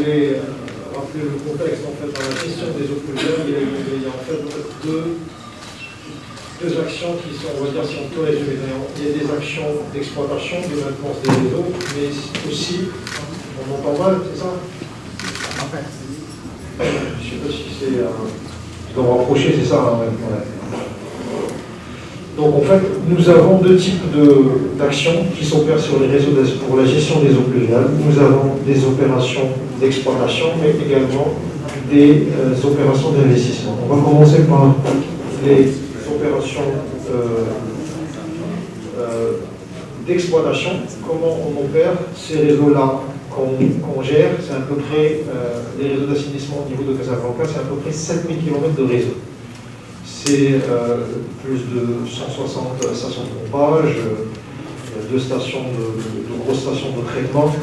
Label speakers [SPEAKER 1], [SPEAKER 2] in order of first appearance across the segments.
[SPEAKER 1] Rappeler le contexte, en fait, dans la gestion des eaux pluviales, il y a en fait deux actions qui sont, on va dire, si on peut résumer, il y a des actions d'exploitation, de maintenance des réseaux, mais aussi, on entend mal, c'est ça? Je ne sais pas si c'est... je dois me rapprocher, c'est ça, hein, ouais. Donc en fait, nous avons deux types d'actions qui s'opèrent sur les réseaux pour la gestion des eaux pluviales. Nous avons des opérations d'exploitation, mais également des opérations d'investissement. On va commencer par les opérations d'exploitation. Comment on opère ces réseaux-là qu'on gère? C'est à peu près, les réseaux d'assainissement au niveau de Casablanca, c'est à peu près 7000 km de réseau. C'est plus de 160 stations de pompage, deux stations de grosses stations de traitement,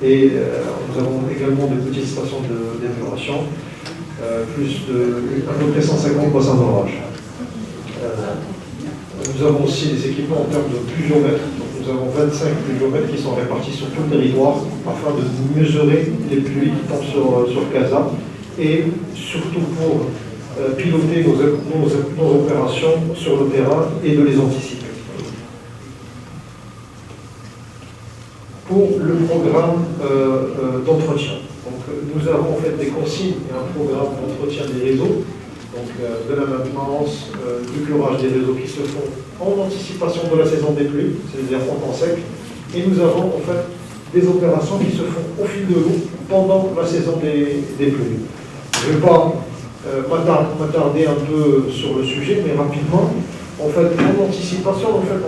[SPEAKER 1] et nous avons également de petites stations d'épuration, plus de à peu près 150 bassins d'orage. Nous avons aussi des équipements en termes de pluviomètres. Donc nous avons 25 pluviomètres qui sont répartis sur tout le territoire afin de mesurer les pluies qui tombent sur Casa, et surtout pour piloter nos opérations sur le terrain et de les anticiper. Pour le programme d'entretien, nous avons en fait des consignes et un programme d'entretien des réseaux, donc de la maintenance, du curage des réseaux qui se font en anticipation de la saison des pluies, c'est-à-dire en temps sec, et nous avons en fait des opérations qui se font au fil de l'eau pendant la saison des pluies. Je ne vais pas m'attarder un peu sur le sujet, mais rapidement, en fait, en anticipation, en fait,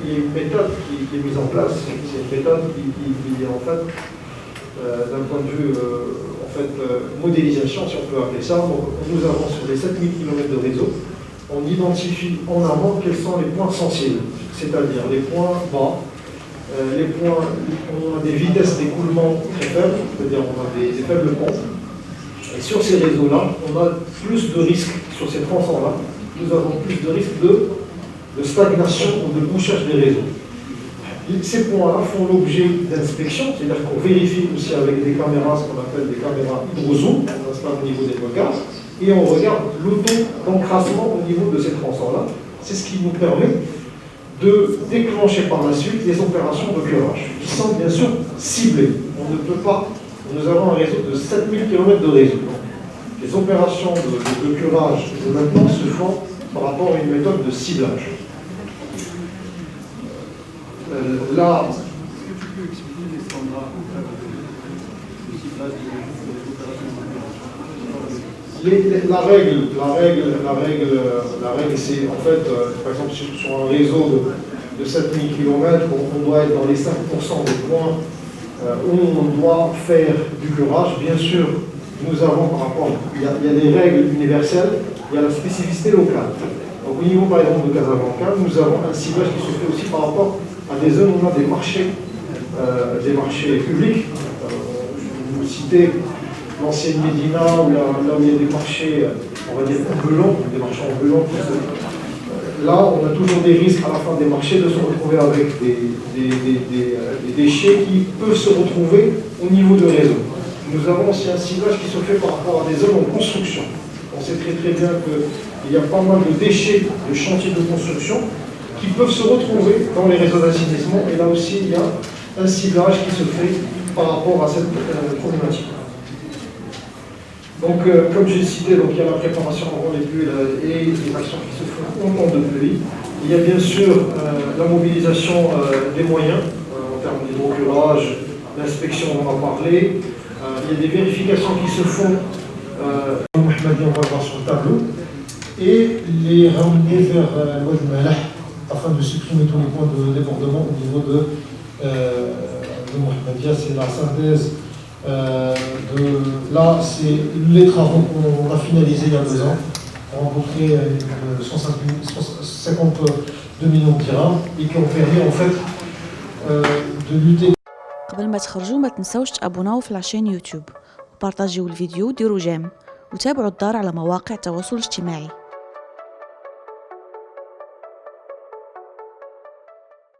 [SPEAKER 1] il y a une méthode qui est mise en place. C'est une méthode qui est en fait, d'un point de vue, modélisation, si on peut appeler ça. Donc, nous avons sur les 7000 km de réseau, on identifie en amont quels sont les points sensibles, c'est-à-dire les points bas, les points où on a des vitesses d'écoulement très faibles, c'est-à-dire on a des faibles pompes. Et sur ces réseaux-là, on a plus de risques, sur ces tronçons-là, nous avons plus de risques de stagnation ou de bouchage des réseaux. Ces points-là font l'objet d'inspection, c'est-à-dire qu'on vérifie aussi avec des caméras, ce qu'on appelle des caméras hydrozoom, on installe au niveau des regards, et on regarde le taux d'encrassement au niveau de ces tronçons-là. C'est ce qui nous permet de déclencher par la suite les opérations de curage, qui sont bien sûr ciblées. On ne peut pas. Nous avons un réseau de 7000 km de réseau. Les opérations de curage et de maintenance se font par rapport à une méthode de ciblage. Là, est-ce que tu peux expliquer les standards de ciblage La règle, c'est en fait, par exemple, sur un réseau de 7000 km, on doit être dans les 5% des points où on doit faire du curage. Bien sûr, nous avons par rapport, il y a des règles universelles, il y a la spécificité locale. Donc au niveau par exemple de Casablanca, nous avons un ciblage qui se fait aussi par rapport à des zones où on a des marchés publics. Vous citez l'ancienne Médina, où là où il y a des marchés, on va dire ambulants, des marchands ambulants. Là, on a toujours des risques à la fin des marchés de se retrouver avec des déchets qui peuvent se retrouver au niveau de réseau. Nous avons aussi un ciblage qui se fait par rapport à des zones en construction. On sait très bien qu'il y a pas mal de déchets de chantiers de construction qui peuvent se retrouver dans les réseaux d'assainissement, et là aussi il y a un ciblage qui se fait par rapport à cette problématique. Donc, comme j'ai cité, donc, il y a la préparation avant les pluies et les actions qui se font en temps de pluie. Il y a bien sûr la mobilisation des moyens en termes d'hydrocurage, l'inspection, on en a parlé. Il y a des vérifications qui se font, on va voir sur le tableau, et les ramener vers l'Oued Malah afin de supprimer tous les points de débordement au niveau de Mohammedia. C'est la synthèse Là, c'est les travaux qu'on a finalisés il y a 2 ans, ont remporté 52 millions de dirhams et qui ont permis en fait de lutter.
[SPEAKER 2] قبل ما تخرجوا ما تنسوش تابوناو في العشان يوتيوب وبارطاجيو الفيديو وديروا جيم وتابعوا الدار على مواقع التواصل الاجتماعي.